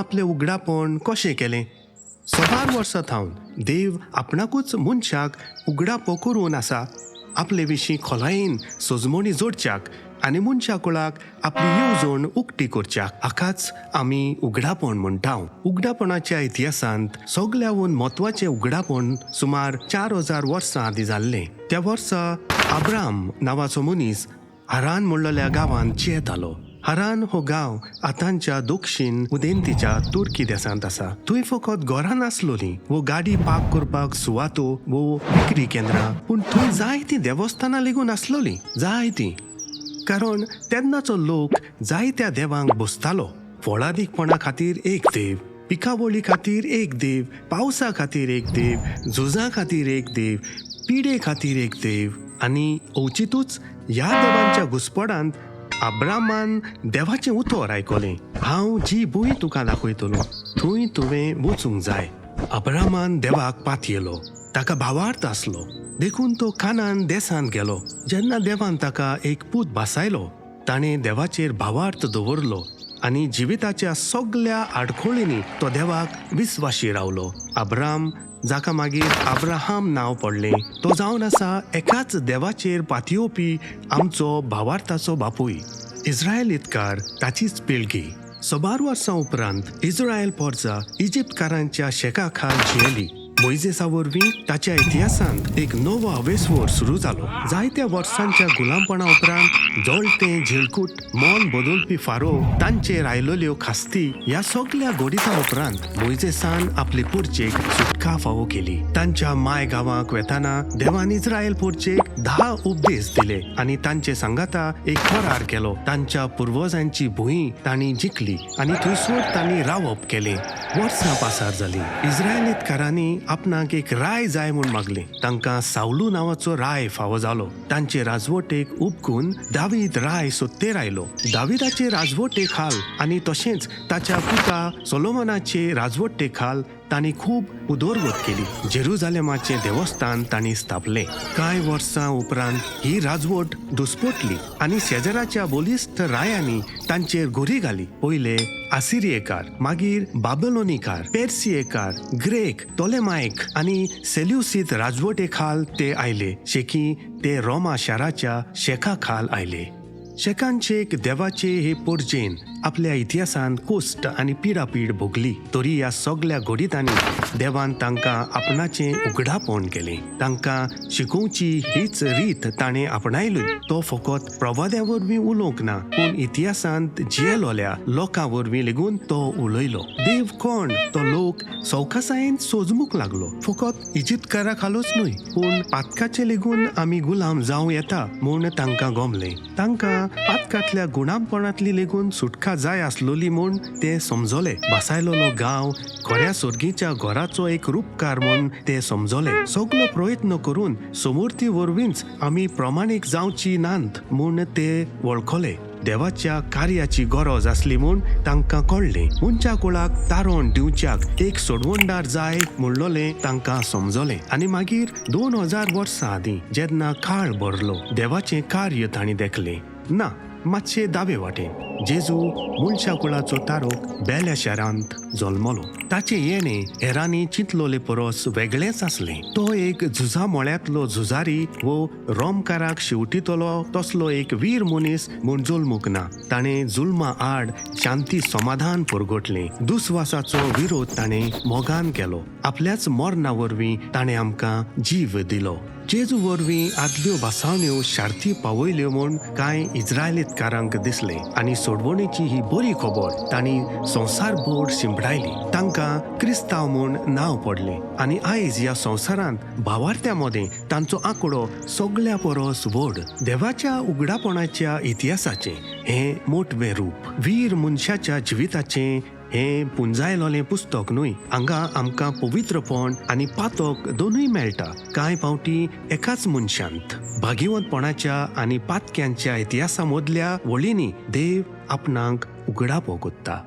आपले उगडापण कशें केलें. 1000 वर्सां थावन देव आपणाकूच मनशाक उगडापो करून आसा आपले विशीं खोलायेन सोजमणी जोडच्याक आनी मनशा कुळाक आपली येवजण उक्ती करच्याक. हाकाच आमी उगडापण म्हणटा. उगडापणाच्या इतिहासांत सगळ्याहून म्हत्वाचें उगडापण सुमार 4000 वर्सां आदीं जाल्लें. त्या वर्सा अब्राम नांवाचो मनीस हारान म्हणलेल्या गांवांत जियेतालो. हारान हो गांव आतांच्या दक्षिण उदेंतीच्या तुर्की देशांत आसा. थंय फकत घरां नासलोलीं वो गाडी पार्क करपाक सुवातो वो विक्री केंद्रां, पूण थंय जायतीं देवस्थानां लेगून आसलोलीं, जायतीं. कारण तेन्नाचो लोक जायत्या देवांक बसतालो. फळादीकपणा खातीर एक देव, पिकावळी खातीर एक देव, पावसा खातीर एक देव, झुजां खातीर एक देव, पिडे खातीर एक देव. आनी अवचितूच ह्या देवांच्या घुसपडांत अब्रामान देवाचें उतर आयकलें. हांव जी भूंय तुका दाखयतलो थंय तुवें वचूंक जाय. अब्रामान देवाक पातयेलो. ताका भावार्थ आसलो देखून तो कानान देसांत गेलो. जेन्ना देवान ताका एक पूत भासायलो ताणें देवाचेर भावार्थ दवरलो आनी जिविताच्या सगळ्या आडखळींनी तो देवाक विस्वाशी रावलो. अब्राम, जाका मागीर अब्राहाम नांव पडलें, तो जावन आसा एकाच देवाचेर पातयेवपी आमचो भावार्थाचो बापूय. इस्रायलीतकार ताचीच पिळगी. 1000 वर्सां उपरांत इस्रायल पोरजा इजिप्तकारांच्या शेका खाल जियेली. मोइजेसा वरवीं ताच्या इतिहासांत एक नवो अवेस्वर सुरू जालो. जायत्या वर्सांच्या गुलामपणा उपरांत जळटें झिळकूट मन बदलपी फारो, तांचेर आयलोल्यो खास्ती, ह्या सगळ्या घोडिता उपरांत मोइजेसान आपली पोरचेक सुटका फावो केली. तांच्या माय गांवाक वेताना देवान इस्रायल पोरचेक 10 उपदेश दिले आनी तांचे सांगाता एक करार केलो. तांच्या पुर्वजांची भूंय तांणी जिखली आनी थंयसर तांणी रावप केलें. वर्सां पासार जालीं. इस्रायलीतकारांनी आपणाक एक राय जाय म्हूण मागलें. तांकां सावलू नांवाचो राय फावो जालो. तांचे राजवटेक उपकून दावीद राय सत्तेर आयलो. दाविदाचे राजवटे खाल आनी तशेंच ताच्या पुता सोलोमनाचे राजवटे खाल तांणी खूब उदरगत केली. जेरुजालेमाचें देवस्थान तांणी स्थापलें. कांय वर्सां उपरांत ही राजवट दुस्पटली आनी शेजाराच्या बोलिस्त रायांनी तांचेर घुरी घाली. पयले आसिरियेकार, मागीर बाबलोनीकार, पेर्सियेकार, ग्रेक, टोलेमायक आनी सेल्युसीद राजवटे खाल ते आयले. शेकी ते रोमा शाराच्या शेका खाल आयले. शेकांचेक देवाचे हे पोरजेन आपल्या इतिहासांत कोस्ट आनी पिडापीड भोगली. तरी ह्या सगळ्या घोडितांनी देवान तांकां आपणाचें उगडापण केलें. तांकां शिकोवची हीच रीत ताणें आपणायली. तो फकत प्रवाद्या वरवीं उलोवंक ना, पूण इतिहासांत जियेलोल्या लोकां वरवीं लेगून तो उलयलो. देव कोण तो लोक सवकासायेन सोजमूक लागलो. फकत इजिप्तकारा खालूच न्हय, पूण पातकाचे लेगून आमी गुलाम जावं येता म्हूण तांकां गमलें. तांकां पातकांतल्या गुणामपणांतली लेगून सुटका जाय आसलोली म्हूण ते समजले. बसायलोलो गांव खऱ्या सर्गीच्या घराचो एक रूपकार म्हूण ते समजले. सगळो प्रयत्न करून समृद्धी वरवींच आमी प्रमाणीक जावची नांत म्हूण ते वळखले. देवाच्या कार्याची गरज आसली म्हूण तांकां कळ्ळें. मनच्या कुळाक तारण दिवच्याक एक सोडवणदार जाय म्हणलोलें तांकां समजलें. आनी मागीर 2000 वर्सां आदीं जेन्ना काळ भरलो, देवाचें कार्य तांणी देखलें. ना, मातशे दावे वाटेन जेजू मनशा कुळाचो तारोक बेल्या शारांत जल्मलो. ताचें येणें हेरांनी चिंतलोले परस वेगळेंच आसलें. तो एक झुजा मळ्यांतलो झुजारी वो रोमकाराक शेवटितलो तसलो एक वीर मनीस म्हूण जल्मूक ना. ताणें जुल्मा आड शांती समाधान परगटलें. दुस्वासाचो विरोध ताणें मोगान केलो. आपल्याच मरणा वरवीं ताणें आमकां जीव दिलो. जेजू वरवीं आदल्यो भासावण्यो शार्थी पावयल्यो म्हूण कांय इस्रायलीतकारांक दिसलें आनी सोडवणेची ही बरी खबर तांणी संवसारभर शिंपडायली. तांकां क्रिस्तांव म्हूण नांव पडलें आनी आयज ह्या संवसारांत भावार्थ्या मदें तांचो आंकडो सगळ्या परस व्हड. देवाच्या उगडापणाच्या इतिहासाचें हें मोठवें रूप. वीर मनशाच्या जिविताचें हें पुंजायलोलें पुस्तक न्हय. हांगा आमकां पवित्रपण आनी पातक दोनूय मेळटा. कांय फावटी एकाच मनशांत. भागिवंतपणाच्या आनी पातक्यांच्या इतिहासा मदल्या वळींनी देव आपणाक उगडापो कोत्ता.